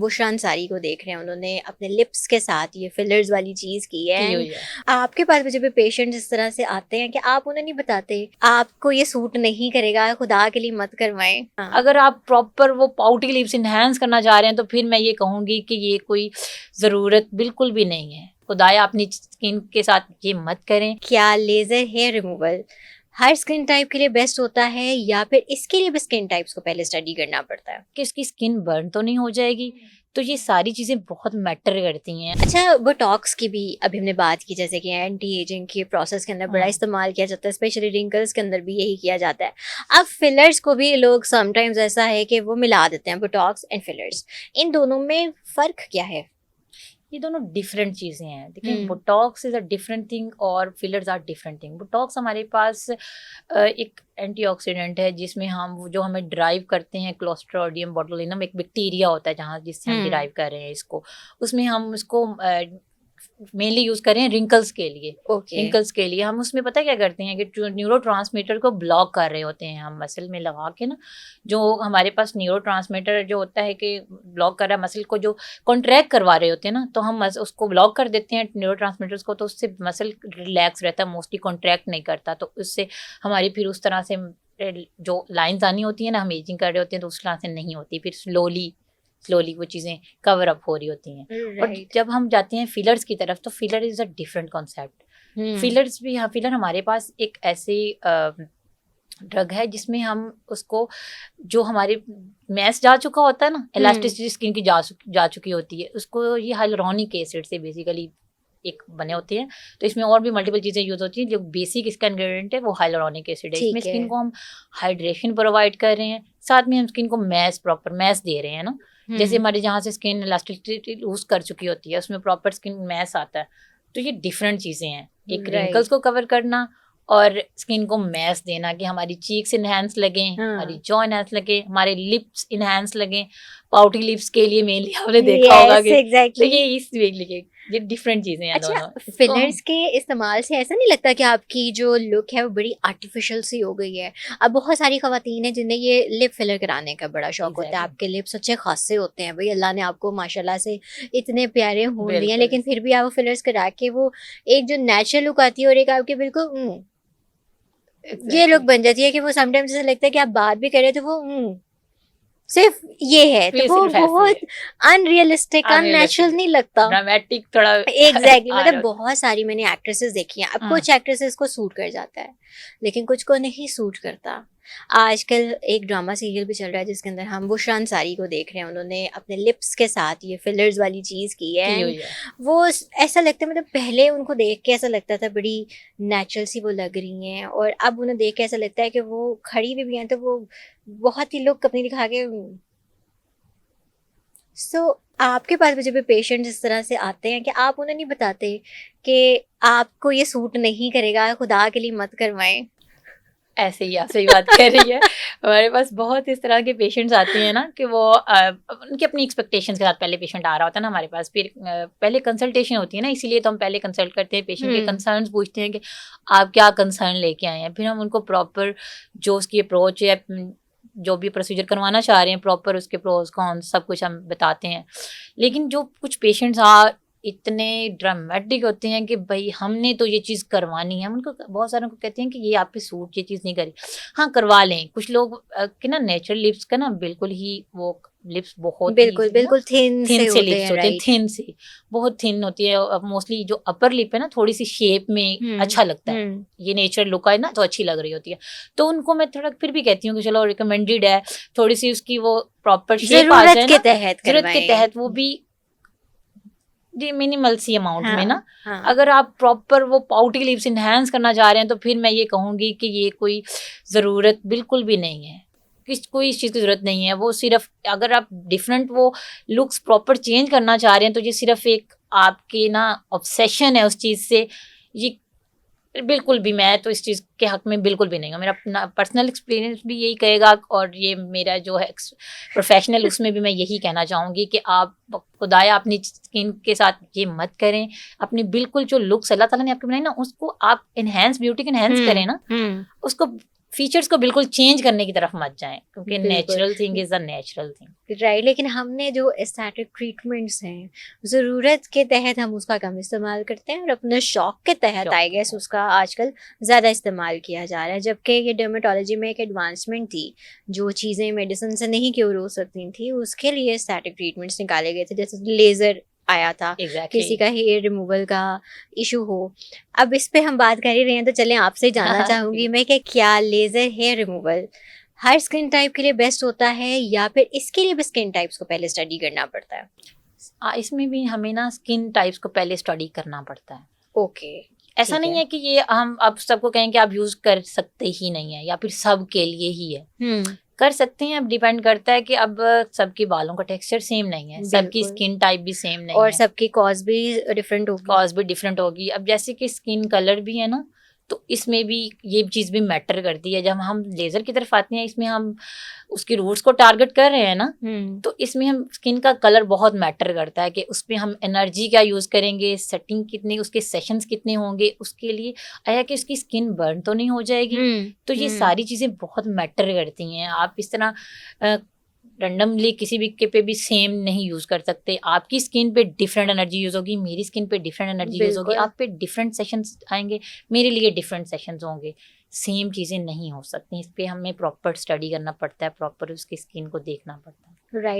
बुशरा अंसारी को देख रहे हैं, उन्होंने अपने लिप्स के साथ ये फिलर्स वाली चीज की है। की हुई है। आपके पास जब पेशेंट इस तरह से आते हैं कि आप उन्हें नहीं बताते, आपको ये सूट नहीं करेगा, खुदा के लिए मत करवाएं। अगर आप प्रॉपर वो पाउटी लिप्स इनहेंस करना चाह रहे हैं तो फिर मैं ये कहूंगी कि ये कोई ज़रूरत बिल्कुल भी नहीं है। खुदाया अपनी स्किन के साथ ये मत करें। क्या लेजर हेयर रिमूवल हर स्किन टाइप के लिए बेस्ट होता है, या फिर इसके लिए भी स्किन टाइप्स को पहले स्टडी करना पड़ता है कि इसकी स्किन बर्न तो नहीं हो जाएगी? तो ये सारी चीज़ें बहुत मैटर करती हैं। अच्छा, बोटॉक्स की भी अभी हमने बात की, जैसे कि एंटी एजिंग के प्रोसेस के अंदर बड़ा इस्तेमाल किया जाता है, स्पेशली रिंकल्स के अंदर भी यही किया जाता है। अब फिलर्स को भी लोग समटाइम्स ऐसा है कि वो मिला देते हैं, बोटॉक्स एंड फिलर्स, इन दोनों में फ़र्क क्या है? ये दोनों डिफरेंट चीज़ें हैं। देखिए, Botox is a different thing और fillers are different thing. Botox हमारे पास एक एंटीऑक्सीडेंट है जिसमें हम जो हमें ड्राइव करते हैं क्लोस्ट्रिडियम बोटुलिनम, एक बैक्टीरिया होता है जहाँ जिससे हम ड्राइव कर रहे हैं इसको, उसमें हम इसको मेनली यूज करें रिंकल्स के लिए। रिंकल्स के लिए हम उसमें पता क्या करते हैं कि जो न्यूरोट्रांसमीटर को ब्लॉक कर रहे होते हैं हम मसल में लगा के ना, जो हमारे पास न्यूरोट्रांसमीटर जो होता है कि ब्लॉक कर रहा है मसल को, जो कॉन्ट्रैक्ट करवा रहे होते हैं ना, तो हम उसको ब्लॉक कर देते हैं न्यूरोट्रांसमीटर्स को, तो उससे मसल रिलैक्स रहता है, मोस्टली कॉन्ट्रैक्ट नहीं करता। तो उससे हमारी फिर उस तरह से जो लाइंस आनी होती है ना, हम एजिंग कर रहे होते हैं तो उस तरह से नहीं होती, फिर स्लोली वो चीज़ें कवर अप हो रही होती हैं। और जब हम जाते हैं फिलर्स की तरफ तो filler is a different concept. Fillers भी, हाँ, फिलर हमारे पास एक ऐसी ड्रग है जिसमें हम उसको, जो हमारे मैस जा चुका होता है ना, इलास्टिसिटी स्किन की जा चुकी होती है, उसको ये हाइलुरोनिक एसिड से बेसिकली एक बने होते हैं। तो इसमें और भी मल्टीपल चीज़ें यूज होती हैं, जो बेसिक इसका इंग्रेडिएंट है वो हाइलुरोनिक एसिड है। इसमें स्किन को हम हाइड्रेशन प्रोवाइड कर रहे हैं, साथ में हम स्किन को प्रॉपर मैस दे रहे हैं ना। जैसे हमारे जहाँ से स्किन इलास्टिसिटी लूज कर चुकी होती है उसमें प्रॉपर स्किन मैस आता है। तो ये डिफरेंट चीज़ें हैं, एक रिंकल्स को कवर करना और स्किन को मैस देना कि हमारी चीक्स इनहेंस लगें, हमारी जॉ इनहेंस लगे, हमारे लिप्स इनहेंस लगें। पाउटी लिप्स के लिए मेनली आपने देखा होगा कि exactly. तो ये इस वे लिए ये डिफरेंट चीजें हैं। अच्छा, दोनों फिलर्स के इस्तेमाल से ऐसा नहीं लगता कि आपकी जो लुक है वो बड़ी आर्टिफिशियल सी हो गई है? अब बहुत सारी खवातीन हैं जिन्हें ये लिप फिलर कराने का बड़ा शौक होता है। आपके लिप्स अच्छे खासे होते हैं भाई, अल्लाह ने आपको माशाल्लाह से इतने प्यारे हों दिए, लेकिन फिर भी आप वो फिलर्स करा के वो एक जो नेचुरल लुक आती है और एक आपके बिल्कुल ये लुक बन जाती है कि वो समटाइम्स ऐसा लगता है कि आप बात भी कर रहे थे वो सिर्फ ये है, तो वो बहुत अनरियलिस्टिक, अननेचुरल नहीं लगता, ड्रामेटिक थोड़ा। एग्जैक्टली मतलब बहुत सारी मैंने एक्ट्रेसेस देखी हैं। अब कुछ एक्ट्रेसेस को सूट कर जाता है लेकिन कुछ को नहीं सूट करता। आजकल एक ड्रामा सीरियल भी चल रहा है जिसके अंदर हम बुशरा अंसारी को देख रहे हैं, उन्होंने अपने लिप्स के साथ ये फिलर्स वाली चीज़ की है। वो ऐसा लगता है, मतलब पहले उनको देख के ऐसा लगता था बड़ी नेचुरल सी वो लग रही हैं, और अब उन्हें देख के ऐसा लगता है कि वो खड़ी भी हैं तो वो बहुत ही लुक अपनी दिखा के। आपके पास जब पेशेंट इस तरह से आते हैं कि आप उन्हें नहीं बताते कि आपको ये सूट नहीं करेगा, खुदा के लिए मत करवाएं। ऐसे ही आप सही बात कह रही है। हमारे पास बहुत इस तरह के पेशेंट्स आते हैं ना कि वो उनकी अपनी एक्सपेक्टेशंस के साथ पहले पेशेंट आ रहा होता है ना हमारे पास, फिर पहले कंसल्टेशन होती है ना, इसीलिए तो हम पहले कंसल्ट करते हैं, पेशेंट के कंसर्न्स पूछते हैं कि आप क्या कंसर्न लेके आए हैं, फिर हम उनको प्रॉपर जो उसकी अप्रोच है, जो भी प्रोसीजर करवाना चाह रहे हैं, प्रॉपर उसके प्रोज कॉन सब कुछ हम बताते हैं। लेकिन जो कुछ पेशेंट्स इतने ड्रामेटिक होते हैं कि भाई हमने तो ये चीज़ करवानी है, हम उनको बहुत सारे को कहते हैं कि ये आप पे सूट ये चीज़ नहीं करी, हाँ करवा लें। कुछ लोग के ना नेचुरल लिप्स का ना बिल्कुल ही वो लिप्स बहुत बिल्कुल थिन से लिप्स होते हैं, थिन से बहुत थिन होती है। मोस्टली जो अपर लिप है ना थोड़ी सी शेप में अच्छा लगता है, ये नेचुरल लुक है ना तो अच्छी लग रही होती है, तो उनको मैं थोड़ा फिर भी कहती हूँ कि चलो रिकमेंडेड है थोड़ी सी उसकी वो प्रॉपर शेप आ जाए, जरूरत के तहत वो भी जी मिनिमल सी अमाउंट में ना। अगर आप प्रॉपर वो पाउटी लिप्स इनहेंस करना चाह रहे हैं तो फिर मैं ये कहूँगी कि ये कोई ज़रूरत बिल्कुल भी नहीं है, कोई इस चीज़ की ज़रूरत नहीं है। वो सिर्फ अगर आप डिफरेंट वो लुक्स प्रॉपर चेंज करना चाह रहे हैं तो ये सिर्फ एक आपके ना ऑब्सेशन है उस चीज़ से, ये बिल्कुल भी, मैं तो इस चीज़ के हक में बिल्कुल भी नहीं हूँ। मेरा अपना पर्सनल एक्सपीरियंस भी यही कहेगा और ये मेरा जो है प्रोफेशनल उसमें भी मैं यही कहना चाहूँगी कि आप खुदाया अपनी स्किन के साथ ये मत करें। अपनी बिल्कुल जो लुक्स अल्लाह ताला ने आपके बनाई ना उसको आप ब्यूटी को इनहेंस करें ना, उसको फीचर्स को बिल्कुल चेंज करने की तरफ मत जाएं, क्योंकि बिल्कुल। Natural thing is a natural thing. Right, लेकिन हमने जो एस्थेटिक ट्रीटमेंट्स हैं, ज़रूरत के तहत हम उसका कम इस्तेमाल करते हैं और अपने शौक के तहत शौक आई के गेस तहत। उसका आजकल ज़्यादा इस्तेमाल किया जा रहा है। जबकि ये डर्मेटोलॉजी में एक एडवांसमेंट थी, जो चीज़ें मेडिसिन से नहीं क्योर हो सकती थी, उसके लिए एस्थेटिक ट्रीटमेंट्स निकाले गए थे, जैसे लेज़र आया था, एग्जैक्टली। किसी का हेयर रिमूवल का इशू हो। अब इस पे हम बात कर ही रहे हैं, तो चलें आपसे जानना चाहूँगी मैं कि क्या लेज़र हेयर रिमूवल हर स्किन टाइप के लिए बेस्ट होता है, या फिर इसके लिए भी स्किन टाइप्स को पहले स्टडी करना पड़ता है? इसमें भी हमें ना स्किन टाइप्स को पहले स्टडी करना पड़ता है। ओके, ऐसा ठीक नहीं है। है कि ये हम अब सबको कहें कि आप यूज कर सकते ही नहीं है, या फिर सब के लिए ही है। कर सकते हैं, अब डिपेंड करता है कि अब सबके बालों का टेक्सचर सेम नहीं है, सबकी बिल्कुल। स्किन टाइप भी सेम नहीं और है, सबकी कॉज भी डिफरेंट होगी। कॉज भी डिफरेंट होगी। अब जैसे कि स्किन कलर भी है ना, तो इसमें भी ये चीज़ भी मैटर करती है। जब हम लेज़र की तरफ आते हैं, इसमें हम उसकी रूट्स को टारगेट कर रहे हैं ना, तो इसमें हम स्किन का कलर बहुत मैटर करता है कि उस पर हम एनर्जी क्या यूज़ करेंगे, सेटिंग कितनी, उसके सेशंस कितने होंगे उसके लिए, आया कि उसकी स्किन बर्न तो नहीं हो जाएगी। तो ये सारी चीज़ें बहुत मैटर करती हैं। आप इस तरह रैंडमली किसी भी के पे भी सेम नहीं यूज कर सकते। आपकी स्किन पे डिफरेंट एनर्जी यूज होगी, मेरी स्किन पे डिफरेंट एनर्जी यूज होगी, बिल्कुल। आप पे डिफरेंट सेशंस आएंगे, मेरे लिए डिफरेंट सेशंस होंगे। सेम चीज़ें नहीं हो सकती, इस पे हमें प्रॉपर स्टडी करना पड़ता है, प्रॉपर उसकी स्किन को देखना पड़ता है। राइट।